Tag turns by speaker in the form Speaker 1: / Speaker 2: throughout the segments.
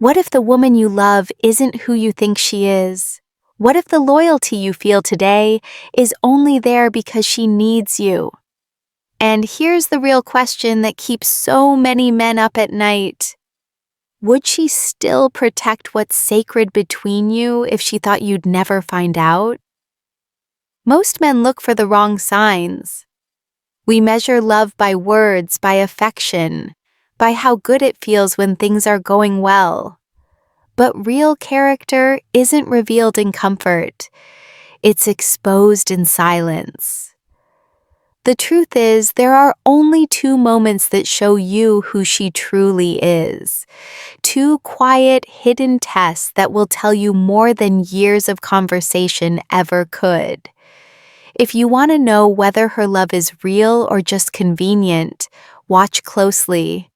Speaker 1: What if the woman you love isn't who you think she is? What if the loyalty you feel today is only there because she needs you? And here's the real question that keeps so many men up at night. Would she still protect what's sacred between you if she thought you'd never find out? Most men look for the wrong signs. We measure love by words, by affection, by how good it feels when things are going well. But real character isn't revealed in comfort. It's exposed in silence. The truth is, there are only two moments that show you who she truly is. Two quiet, hidden tests that will tell you more than years of conversation ever could. If you want to know whether her love is real or just convenient, watch closely.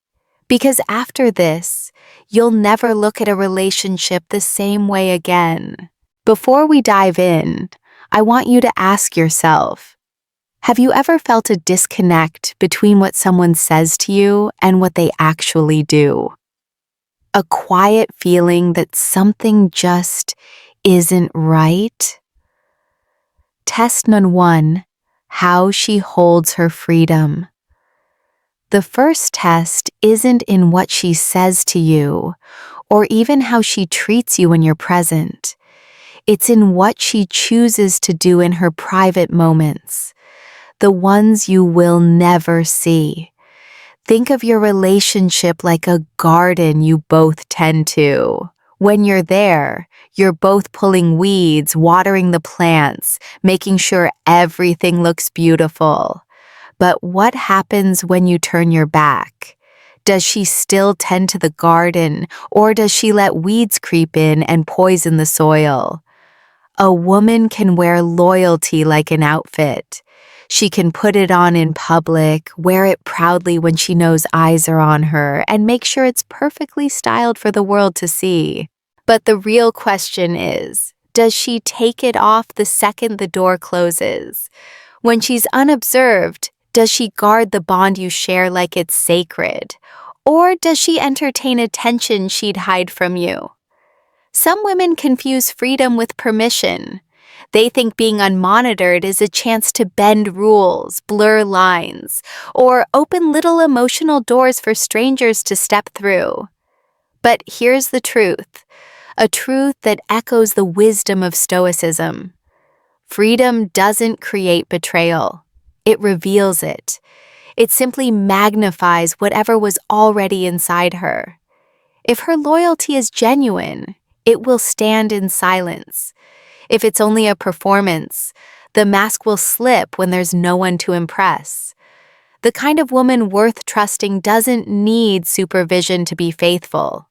Speaker 1: Because after this, you'll never look at a relationship the same way again. Before we dive in, I want you to ask yourself, have you ever felt a disconnect between what someone says to you and what they actually do? A quiet feeling that something just isn't right? Test number 1, how she holds her freedom. The first test isn't in what she says to you, or even how she treats you when you're present. It's in what she chooses to do in her private moments, the ones you will never see. Think of your relationship like a garden you both tend to. When you're there, you're both pulling weeds, watering the plants, making sure everything looks beautiful. But what happens when you turn your back? Does she still tend to the garden, or does she let weeds creep in and poison the soil? A woman can wear loyalty like an outfit. She can put it on in public, wear it proudly when she knows eyes are on her, and make sure it's perfectly styled for the world to see. But the real question is, does she take it off the second the door closes? When she's unobserved, does she guard the bond you share like it's sacred? Or does she entertain attention she'd hide from you? Some women confuse freedom with permission. They think being unmonitored is a chance to bend rules, blur lines, or open little emotional doors for strangers to step through. But here's the truth, a truth that echoes the wisdom of Stoicism. Freedom doesn't create betrayal. It reveals it. It simply magnifies whatever was already inside her. If her loyalty is genuine, it will stand in silence. If it's only a performance, the mask will slip when there's no one to impress. The kind of woman worth trusting doesn't need supervision to be faithful.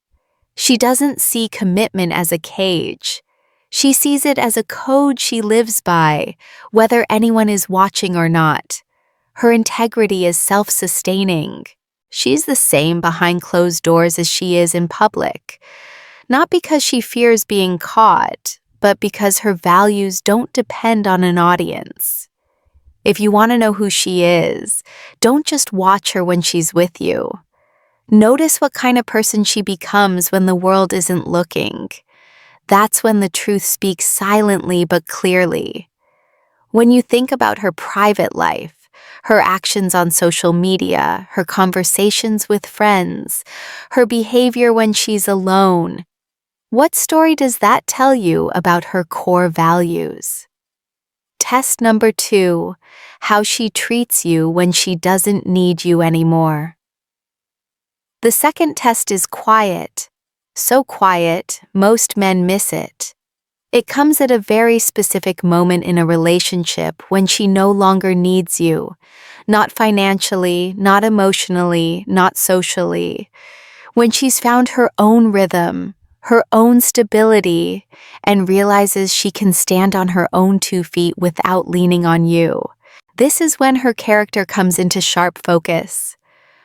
Speaker 1: She doesn't see commitment as a cage. She sees it as a code she lives by, whether anyone is watching or not. Her integrity is self-sustaining. She's the same behind closed doors as she is in public. Not because she fears being caught, but because her values don't depend on an audience. If you want to know who she is, don't just watch her when she's with you. Notice what kind of person she becomes when the world isn't looking. That's when the truth speaks silently but clearly. When you think about her private life, her actions on social media, her conversations with friends, her behavior when she's alone, what story does that tell you about her core values? Test number 2, how she treats you when she doesn't need you anymore. The second test is quiet. So quiet, most men miss it. It comes at a very specific moment in a relationship when she no longer needs you. Not financially, not emotionally, not socially. When she's found her own rhythm, her own stability, and realizes she can stand on her own 2 feet without leaning on you. This is when her character comes into sharp focus.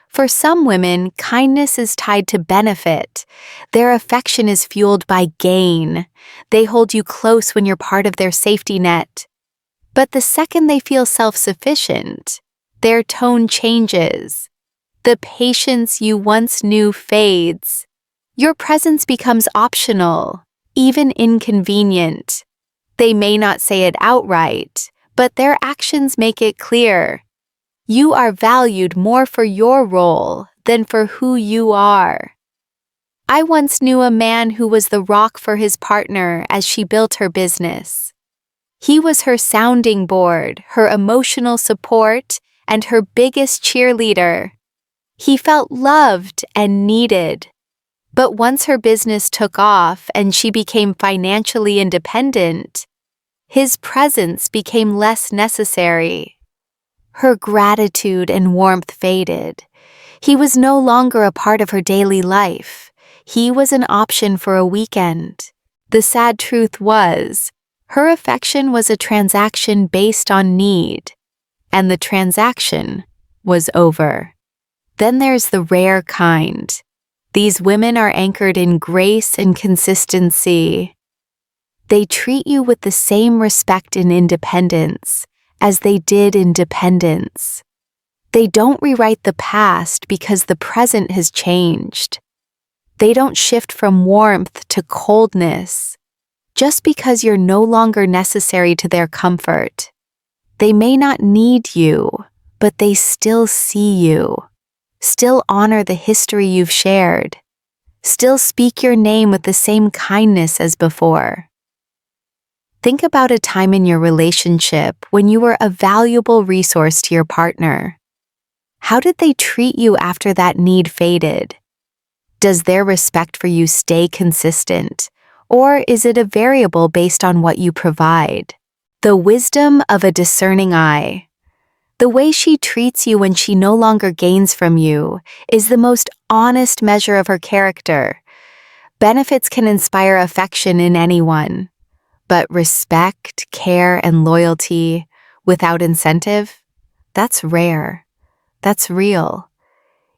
Speaker 1: For some women, kindness is tied to benefit. Their affection is fueled by gain. They hold you close when you're part of their safety net. But the second they feel self-sufficient, their tone changes. The patience you once knew fades. Your presence becomes optional, even inconvenient. They may not say it outright, but their actions make it clear. You are valued more for your role than for who you are. I once knew a man who was the rock for his partner as she built her business. He was her sounding board, her emotional support, and her biggest cheerleader. He felt loved and needed. But once her business took off and she became financially independent, his presence became less necessary. Her gratitude and warmth faded. He was no longer a part of her daily life. He was an option for a weekend. The sad truth was, her affection was a transaction based on need, and the transaction was over. Then there's the rare kind. These women are anchored in grace and consistency. They treat you with the same respect and independence as they did in dependence. They don't rewrite the past because the present has changed. They don't shift from warmth to coldness just because you're no longer necessary to their comfort. They may not need you, but they still see you, still honor the history you've shared, still speak your name with the same kindness as before. Think about a time in your relationship when you were a valuable resource to your partner. How did they treat you after that need faded? Does their respect for you stay consistent, or is it a variable based on what you provide? The wisdom of a discerning eye. The way she treats you when she no longer gains from you is the most honest measure of her character. Benefits can inspire affection in anyone, but respect, care, and loyalty without incentive, that's rare. That's real.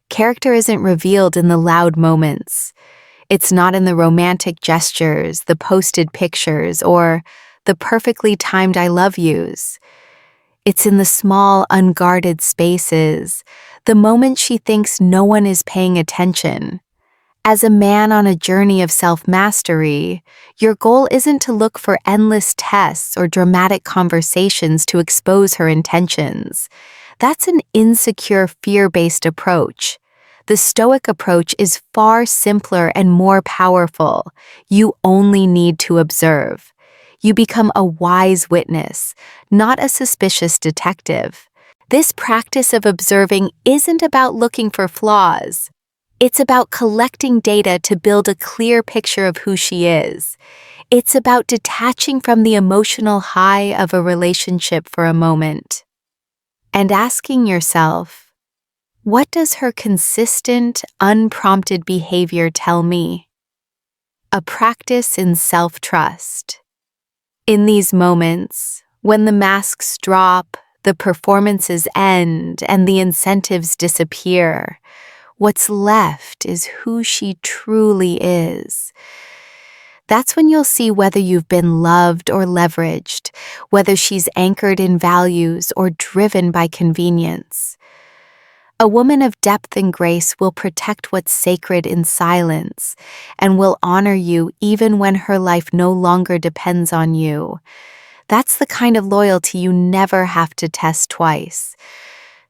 Speaker 1: Character isn't revealed in the loud moments. It's not in the romantic gestures, the posted pictures, or the perfectly timed I love yous. It's in the small, unguarded spaces, the moment she thinks no one is paying attention. As a man on a journey of self-mastery, your goal isn't to look for endless tests or dramatic conversations to expose her intentions. That's an insecure, fear-based approach. The Stoic approach is far simpler and more powerful. You only need to observe. You become a wise witness, not a suspicious detective. This practice of observing isn't about looking for flaws. It's about collecting data to build a clear picture of who she is. It's about detaching from the emotional high of a relationship for a moment and asking yourself, what does her consistent, unprompted behavior tell me? A practice in self-trust. In these moments, when the masks drop, the performances end, and the incentives disappear, what's left is who she truly is. That's when you'll see whether you've been loved or leveraged, whether she's anchored in values or driven by convenience. A woman of depth and grace will protect what's sacred in silence and will honor you even when her life no longer depends on you. That's the kind of loyalty you never have to test twice.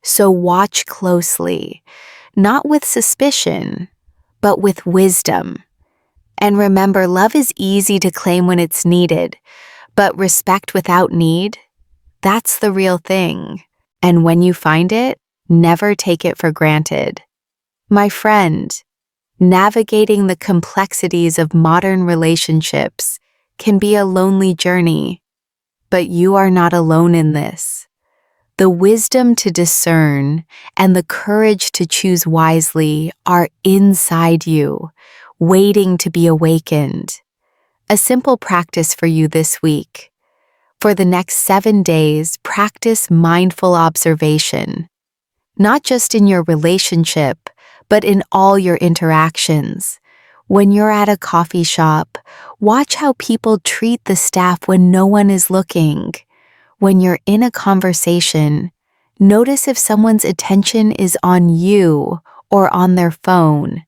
Speaker 1: So watch closely, not with suspicion, but with wisdom. And remember, love is easy to claim when it's needed, but respect without need, that's the real thing. And when you find it, never take it for granted. My friend, navigating the complexities of modern relationships can be a lonely journey, but you are not alone in this. The wisdom to discern and the courage to choose wisely are inside you, waiting to be awakened. A simple practice for you this week. For the next 7 days, practice mindful observation. Not just in your relationship, but in all your interactions. When you're at a coffee shop, watch how people treat the staff when no one is looking. When you're in a conversation, notice if someone's attention is on you or on their phone.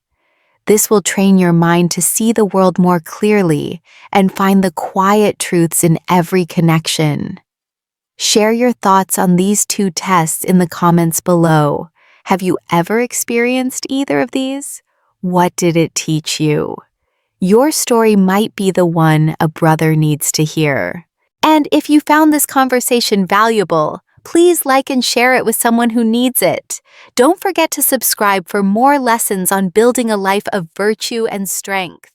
Speaker 1: This will train your mind to see the world more clearly and find the quiet truths in every connection. Share your thoughts on these 2 tests in the comments below. Have you ever experienced either of these? What did it teach you? Your story might be the one a brother needs to hear. And if you found this conversation valuable, please like and share it with someone who needs it. Don't forget to subscribe for more lessons on building a life of virtue and strength.